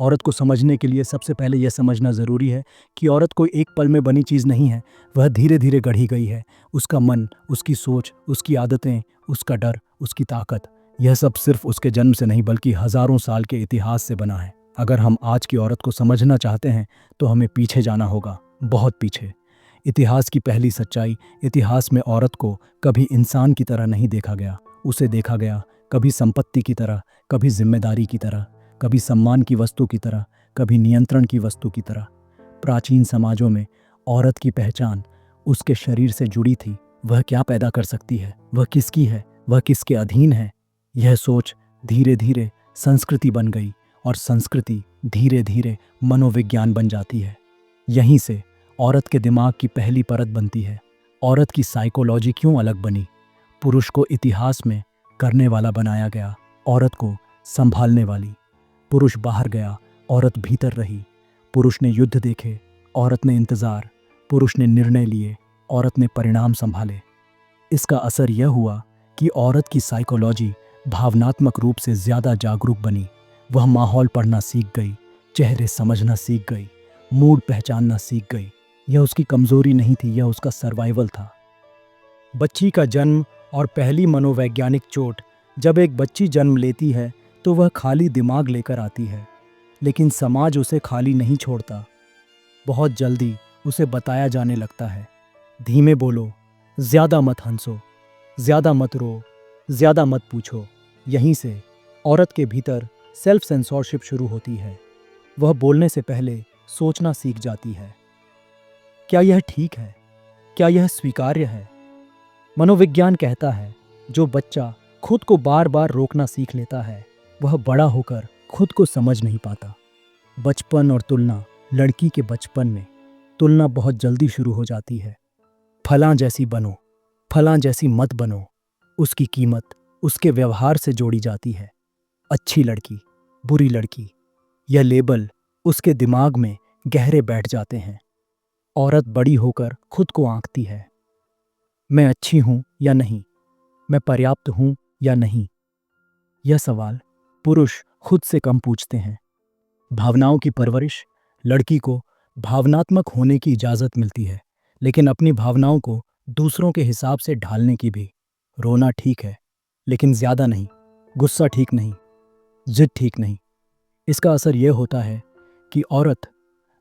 औरत को समझने के लिए सबसे पहले यह समझना ज़रूरी है कि औरत कोई एक पल में बनी चीज़ नहीं है, वह धीरे धीरे गढ़ी गई है। उसका मन, उसकी सोच, उसकी आदतें, उसका डर, उसकी ताकत, यह सब सिर्फ उसके जन्म से नहीं बल्कि हज़ारों साल के इतिहास से बना है। अगर हम आज की औरत को समझना चाहते हैं तो हमें पीछे जाना होगा, बहुत पीछे। इतिहास की पहली सच्चाई, इतिहास में औरत को कभी इंसान की तरह नहीं देखा गया। उसे देखा गया कभी संपत्ति की तरह, कभी जिम्मेदारी की तरह, कभी सम्मान की वस्तु की तरह, कभी नियंत्रण की वस्तु की तरह। प्राचीन समाजों में औरत की पहचान उसके शरीर से जुड़ी थी। वह क्या पैदा कर सकती है, वह किसकी है, वह किसके अधीन है। यह सोच धीरे धीरे संस्कृति बन गई और संस्कृति धीरे धीरे मनोविज्ञान बन जाती है। यहीं से औरत के दिमाग की पहली परत बनती है। औरत की साइकोलॉजी क्यों अलग बनी? पुरुष को इतिहास में करने वाला बनाया गया, औरत को संभालने वाली। पुरुष बाहर गया, औरत भीतर रही। पुरुष ने युद्ध देखे, औरत ने इंतजार। पुरुष ने निर्णय लिए, औरत ने परिणाम संभाले। इसका असर यह हुआ कि औरत की साइकोलॉजी भावनात्मक रूप से ज़्यादा जागरूक बनी। वह माहौल पढ़ना सीख गई, चेहरे समझना सीख गई, मूड पहचानना सीख गई। यह उसकी कमज़ोरी नहीं थी, यह उसका सर्वाइवल था। बच्ची का जन्म और पहली मनोवैज्ञानिक चोट। जब एक बच्ची जन्म लेती है तो वह खाली दिमाग लेकर आती है, लेकिन समाज उसे खाली नहीं छोड़ता। बहुत जल्दी उसे बताया जाने लगता है, धीमे बोलो, ज़्यादा मत हंसो, ज़्यादा मत रो, ज़्यादा मत पूछो। यहीं से औरत के भीतर सेल्फ सेंसॉरशिप शुरू होती है। वह बोलने से पहले सोचना सीख जाती है, क्या यह ठीक है, क्या यह स्वीकार्य है। मनोविज्ञान कहता है, जो बच्चा खुद को बार बार रोकना सीख लेता है वह बड़ा होकर खुद को समझ नहीं पाता। बचपन और तुलना। लड़की के बचपन में तुलना बहुत जल्दी शुरू हो जाती है। फलां जैसी बनो, फलां जैसी मत बनो। उसकी कीमत उसके व्यवहार से जोड़ी जाती है। अच्छी लड़की, बुरी लड़की, यह लेबल उसके दिमाग में गहरे बैठ जाते हैं। औरत बड़ी होकर खुद को आंकती है, मैं अच्छी हूं या नहीं, मैं पर्याप्त हूं या नहीं। यह सवाल पुरुष खुद से कम पूछते हैं। भावनाओं की परवरिश। लड़की को भावनात्मक होने की इजाज़त मिलती है, लेकिन अपनी भावनाओं को दूसरों के हिसाब से ढालने की भी। रोना ठीक है, लेकिन ज़्यादा नहीं। गुस्सा ठीक नहीं, जिद ठीक नहीं। इसका असर यह होता है कि औरत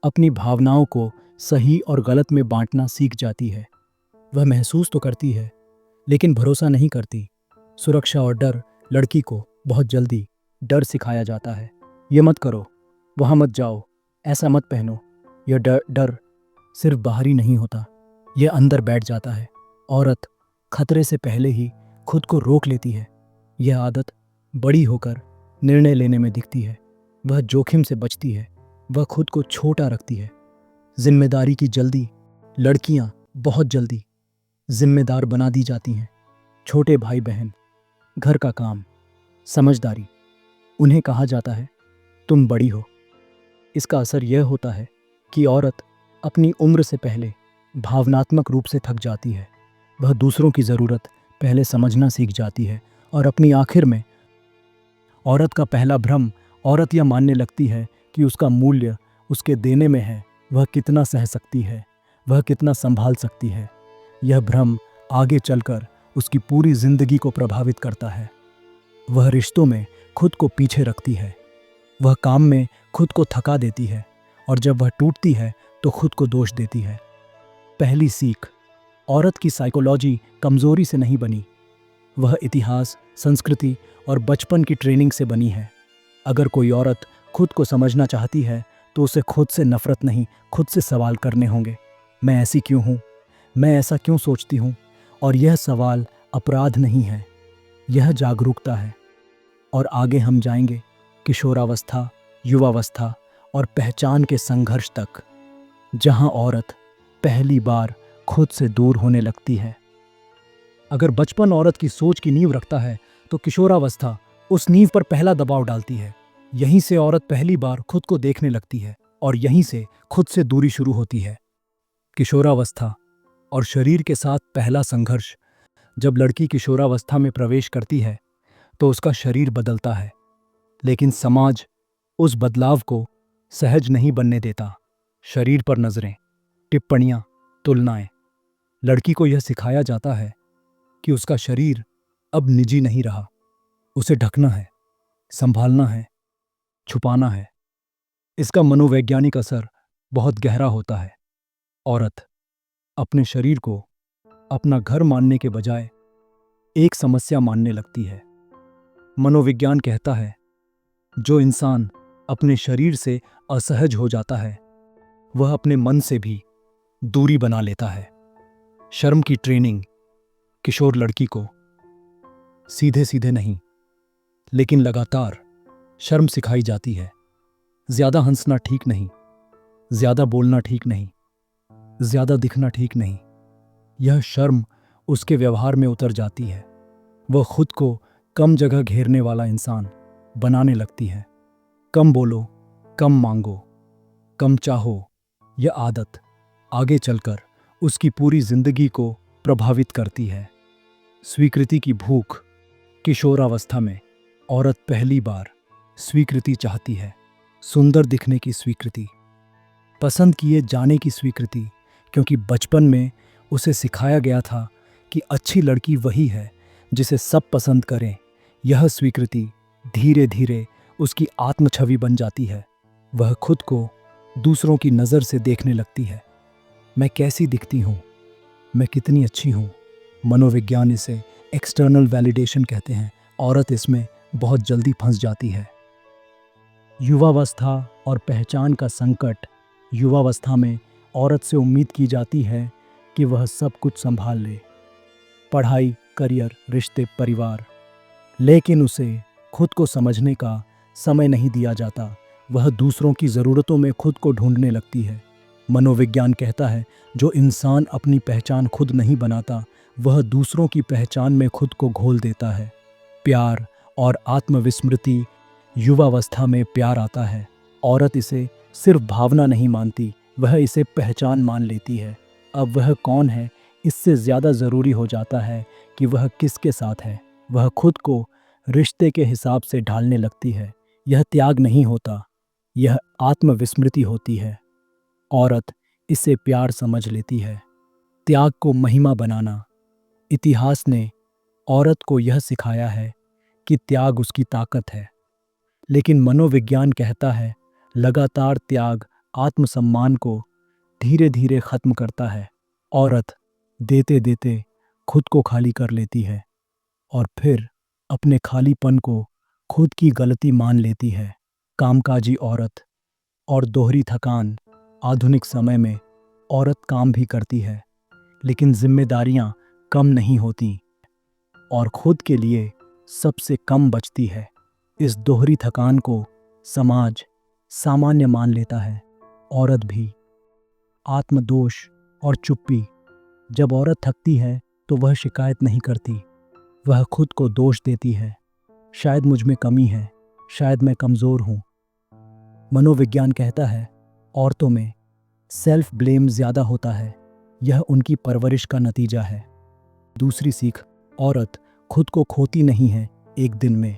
अपनी भावनाओं को सही और गलत में बांटना सीख जाती है। वह महसूस तो करती है, लेकिन भरोसा नहीं करती। सुरक्षा और डर। लड़की को बहुत जल्दी डर सिखाया जाता है। ये मत करो, वहाँ मत जाओ, ऐसा मत पहनो। यह डर डर सिर्फ बाहरी नहीं होता, यह अंदर बैठ जाता है। औरत खतरे से पहले ही खुद को रोक लेती है। यह आदत बड़ी होकर निर्णय लेने में दिखती है। वह जोखिम से बचती है, वह खुद को छोटा रखती है। जिम्मेदारी की जल्दी। लड़कियां बहुत जल्दी जिम्मेदार बना दी जाती हैं। छोटे भाई बहन, घर का काम, समझदारी। उन्हें कहा जाता है तुम बड़ी हो। इसका असर यह होता है कि औरत अपनी उम्र से पहले भावनात्मक रूप से थक जाती है। वह दूसरों की ज़रूरत पहले समझना सीख जाती है और अपनी आखिर में औरत का पहला भ्रम। औरत यह मानने लगती है कि उसका मूल्य उसके देने में है, वह कितना सह सकती है, वह कितना संभाल सकती है। यह भ्रम आगे चलकर उसकी पूरी जिंदगी को प्रभावित करता है। वह रिश्तों में खुद को पीछे रखती है, वह काम में खुद को थका देती है और जब वह टूटती है तो खुद को दोष देती है। पहली सीख, औरत की साइकोलॉजी कमज़ोरी से नहीं बनी, वह इतिहास, संस्कृति और बचपन की ट्रेनिंग से बनी है। अगर कोई औरत खुद को समझना चाहती है तो उसे खुद से नफरत नहीं, खुद से सवाल करने होंगे। मैं ऐसी क्यों हूँ, मैं ऐसा क्यों सोचती हूँ। और यह सवाल अपराध नहीं है, यह जागरूकता है। और आगे हम जाएंगे किशोरावस्था, युवावस्था और पहचान के संघर्ष तक, जहां औरत पहली बार खुद से दूर होने लगती है। अगर बचपन औरत की सोच की नींव रखता है तो किशोरावस्था उस नींव पर पहला दबाव डालती है। यहीं से औरत पहली बार खुद को देखने लगती है और यहीं से खुद से दूरी शुरू होती है। किशोरावस्था और शरीर के साथ पहला संघर्ष। जब लड़की किशोरावस्था में प्रवेश करती है तो उसका शरीर बदलता है, लेकिन समाज उस बदलाव को सहज नहीं बनने देता। शरीर पर नजरें, टिप्पणियां, तुलनाएं। लड़की को यह सिखाया जाता है कि उसका शरीर अब निजी नहीं रहा, उसे ढकना है, संभालना है, छुपाना है। इसका मनोवैज्ञानिक असर बहुत गहरा होता है। औरत अपने शरीर को अपना घर मानने के बजाय एक समस्या मानने लगती है। मनोविज्ञान कहता है, जो इंसान अपने शरीर से असहज हो जाता है वह अपने मन से भी दूरी बना लेता है। शर्म की ट्रेनिंग किशोर लड़की को सीधे सीधे नहीं लेकिन लगातार शर्म सिखाई जाती है। ज्यादा हंसना ठीक नहीं, ज्यादा बोलना ठीक नहीं, ज्यादा दिखना ठीक नहीं। यह शर्म उसके व्यवहार में उतर जाती है। वह खुद को कम जगह घेरने वाला इंसान बनाने लगती है। कम बोलो, कम मांगो, कम चाहो। यह आदत आगे चलकर उसकी पूरी जिंदगी को प्रभावित करती है। स्वीकृति की भूख। किशोरावस्था में औरत पहली बार स्वीकृति चाहती है। सुंदर दिखने की स्वीकृति, पसंद किए जाने की स्वीकृति, क्योंकि बचपन में उसे सिखाया गया था कि अच्छी लड़की वही है जिसे सब पसंद करें। यह स्वीकृति धीरे धीरे उसकी आत्म छवि बन जाती है। वह खुद को दूसरों की नज़र से देखने लगती है। मैं कैसी दिखती हूँ, मैं कितनी अच्छी हूँ। मनोविज्ञान इसे एक्सटर्नल वैलिडेशन कहते हैं। औरत इसमें बहुत जल्दी फंस जाती है। युवावस्था और पहचान का संकट। युवावस्था में औरत से उम्मीद की जाती है कि वह सब कुछ संभाल ले, पढ़ाई, करियर, रिश्ते, परिवार। लेकिन उसे खुद को समझने का समय नहीं दिया जाता। वह दूसरों की ज़रूरतों में खुद को ढूंढने लगती है। मनोविज्ञान कहता है, जो इंसान अपनी पहचान खुद नहीं बनाता वह दूसरों की पहचान में खुद को घोल देता है। प्यार और आत्मविस्मृति। युवावस्था में प्यार आता है। औरत इसे सिर्फ भावना नहीं मानती, वह इसे पहचान मान लेती है। अब वह कौन है इससे ज़्यादा ज़रूरी हो जाता है कि वह किसके साथ है। वह खुद को रिश्ते के हिसाब से ढालने लगती है। यह त्याग नहीं होता, यह आत्मविस्मृति होती है। औरत इसे प्यार समझ लेती है। त्याग को महिमा बनाना। इतिहास ने औरत को यह सिखाया है कि त्याग उसकी ताकत है, लेकिन मनोविज्ञान कहता है लगातार त्याग आत्मसम्मान को धीरे धीरे खत्म करता है। औरत देते देते खुद को खाली कर लेती है और फिर अपने खालीपन को खुद की गलती मान लेती है। कामकाजी औरत और दोहरी थकान। आधुनिक समय में औरत काम भी करती है लेकिन जिम्मेदारियां कम नहीं होती और खुद के लिए सबसे कम बचती है। इस दोहरी थकान को समाज सामान्य मान लेता है। औरत भी। आत्मदोष और चुप्पी। जब औरत थकती है तो वह शिकायत नहीं करती, वह खुद को दोष देती है। शायद मुझ में कमी है, शायद मैं कमज़ोर हूँ। मनोविज्ञान कहता है औरतों में सेल्फ ब्लेम ज़्यादा होता है। यह उनकी परवरिश का नतीजा है। दूसरी सीख, औरत खुद को खोती नहीं है एक दिन में,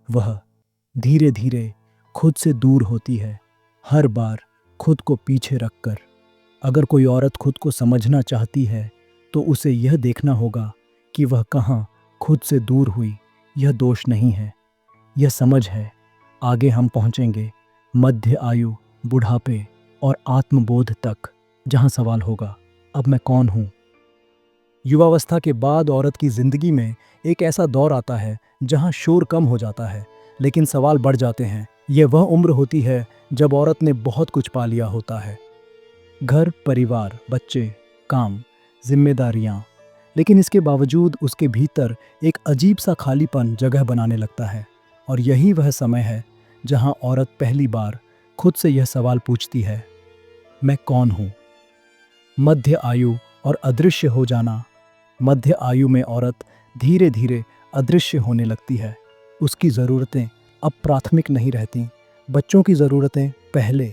वह धीरे धीरे खुद से दूर होती है, हर बार खुद को पीछे रखकर। अगर कोई औरत खुद को समझना चाहती है तो उसे यह देखना होगा कि वह कहाँ खुद से दूर हुई। यह दोष नहीं है, यह समझ है। आगे हम पहुँचेंगे मध्य आयु, बुढ़ापे और आत्मबोध तक, जहाँ सवाल होगा, अब मैं कौन हूँ। युवावस्था के बाद औरत की जिंदगी में एक ऐसा दौर आता है जहाँ शोर कम हो जाता है लेकिन सवाल बढ़ जाते हैं। यह वह उम्र होती है जब औरत ने बहुत कुछ पा लिया होता है, घर, परिवार, बच्चे, काम, जिम्मेदारियाँ, लेकिन इसके बावजूद उसके भीतर एक अजीब सा खालीपन जगह बनाने लगता है। और यही वह समय है जहाँ औरत पहली बार खुद से यह सवाल पूछती है, मैं कौन हूँ। मध्य आयु और अदृश्य हो जाना। मध्य आयु में औरत धीरे धीरे अदृश्य होने लगती है। उसकी ज़रूरतें अब प्राथमिक नहीं रहती। बच्चों की ज़रूरतें पहले,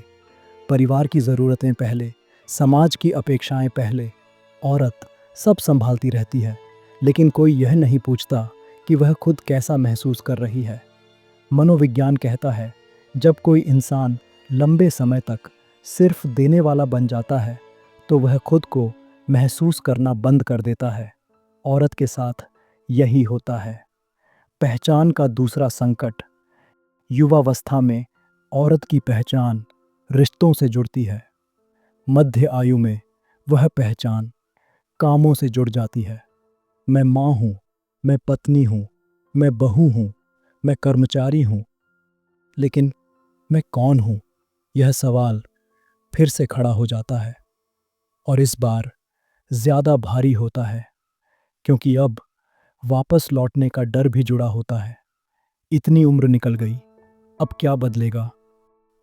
परिवार की ज़रूरतें पहले, समाज की अपेक्षाएं पहले। औरत सब संभालती रहती है लेकिन कोई यह नहीं पूछता कि वह खुद कैसा महसूस कर रही है। मनोविज्ञान कहता है जब कोई इंसान लंबे समय तक सिर्फ देने वाला बन जाता है तो वह खुद को महसूस करना बंद कर देता है। औरत के साथ यही होता है। पहचान का दूसरा संकट। युवावस्था में औरत की पहचान रिश्तों से जुड़ती है। मध्य आयु में वह पहचान कामों से जुड़ जाती है। मैं माँ हूँ, मैं पत्नी हूँ, मैं बहू हूँ, मैं कर्मचारी हूँ। लेकिन मैं कौन हूँ? यह सवाल फिर से खड़ा हो जाता है और इस बार ज़्यादा भारी होता है क्योंकि अब वापस लौटने का डर भी जुड़ा होता है। इतनी उम्र निकल गई, अब क्या बदलेगा?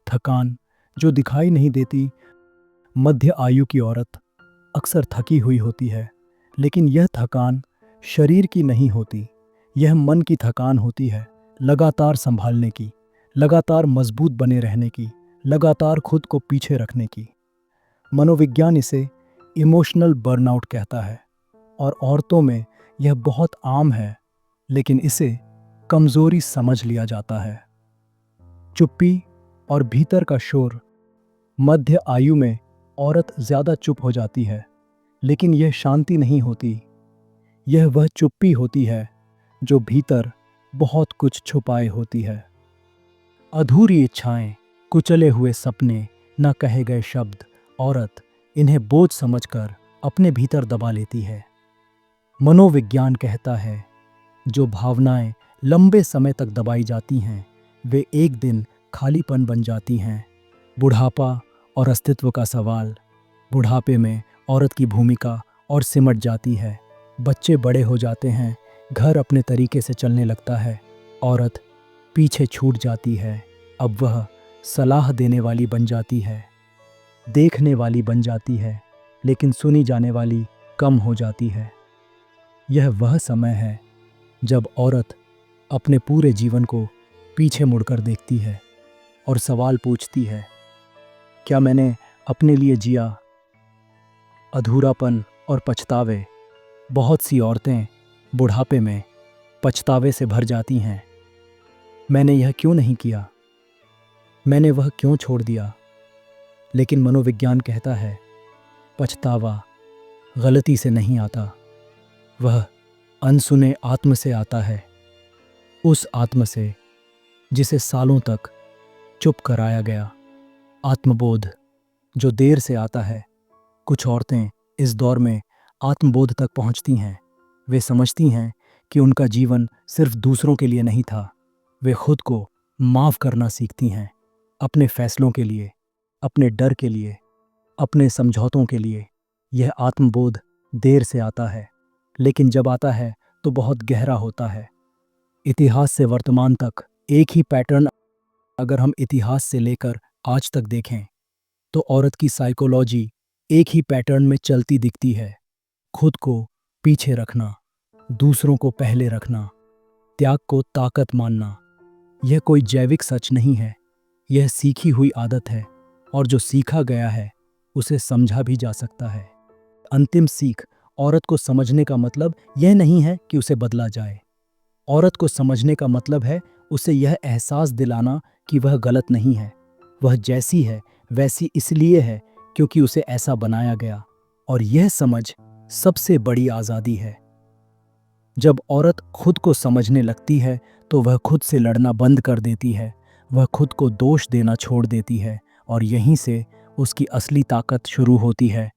थकान जो दिखाई नहीं देती। मध्य आयु की औरत अक्सर थकी हुई होती है, लेकिन यह थकान शरीर की नहीं होती, यह मन की थकान होती है। लगातार संभालने की, लगातार मजबूत बने रहने की, लगातार खुद को पीछे रखने की। मनोविज्ञान इसे इमोशनल बर्नआउट कहता है और औरतों में यह बहुत आम है, लेकिन इसे कमजोरी समझ लिया जाता है। चुप्पी और भीतर का शोर। मध्य आयु में औरत ज्यादा चुप हो जाती है, लेकिन यह शांति नहीं होती। यह वह चुप्पी होती है जो भीतर बहुत कुछ छुपाए होती है। अधूरी इच्छाएं, कुचले हुए सपने, न कहे गए शब्द। औरत इन्हें बोझ समझकर अपने भीतर दबा लेती है। मनोविज्ञान कहता है जो भावनाएं लंबे समय तक दबाई जाती हैं वे एक दिन खालीपन बन जाती हैं। बुढ़ापा और अस्तित्व का सवाल। बुढ़ापे में औरत की भूमिका और सिमट जाती है। बच्चे बड़े हो जाते हैं, घर अपने तरीके से चलने लगता है, औरत पीछे छूट जाती है। अब वह सलाह देने वाली बन जाती है, देखने वाली बन जाती है, लेकिन सुनी जाने वाली कम हो जाती है। यह वह समय है जब औरत अपने पूरे जीवन को पीछे मुड़कर देखती है और सवाल पूछती है, क्या मैंने अपने लिए जिया? अधूरापन और पछतावे। बहुत सी औरतें बुढ़ापे में पछतावे से भर जाती हैं। मैंने यह क्यों नहीं किया? मैंने वह क्यों छोड़ दिया? लेकिन मनोविज्ञान कहता है पछतावा गलती से नहीं आता, वह अनसुने आत्म से आता है। उस आत्म से जिसे सालों तक चुप कराया गया। आत्मबोध जो देर से आता है। कुछ औरतें इस दौर में आत्मबोध तक पहुंचती हैं। वे समझती हैं कि उनका जीवन सिर्फ दूसरों के लिए नहीं था। वे खुद को माफ़ करना सीखती हैं, अपने फैसलों के लिए, अपने डर के लिए, अपने समझौतों के लिए। यह आत्मबोध देर से आता है, लेकिन जब आता है तो बहुत गहरा होता है। इतिहास से वर्तमान तक एक ही पैटर्न अगर हम इतिहास से लेकर आज तक देखें तो औरत की साइकोलॉजी एक ही पैटर्न में चलती दिखती है। खुद को पीछे रखना, दूसरों को पहले रखना, त्याग को ताकत मानना। यह कोई जैविक सच नहीं है, यह सीखी हुई आदत है और जो सीखा गया है उसे समझा भी जा सकता है। अंतिम सीख। औरत को समझने का मतलब यह नहीं है कि उसे बदला जाए। औरत को समझने का मतलब है उसे यह एहसास दिलाना कि वह गलत नहीं है। वह जैसी है वैसी इसलिए है क्योंकि उसे ऐसा बनाया गया, और यह समझ सबसे बड़ी आज़ादी है। जब औरत खुद को समझने लगती है तो वह खुद से लड़ना बंद कर देती है, वह खुद को दोष देना छोड़ देती है और यहीं से उसकी असली ताकत शुरू होती है।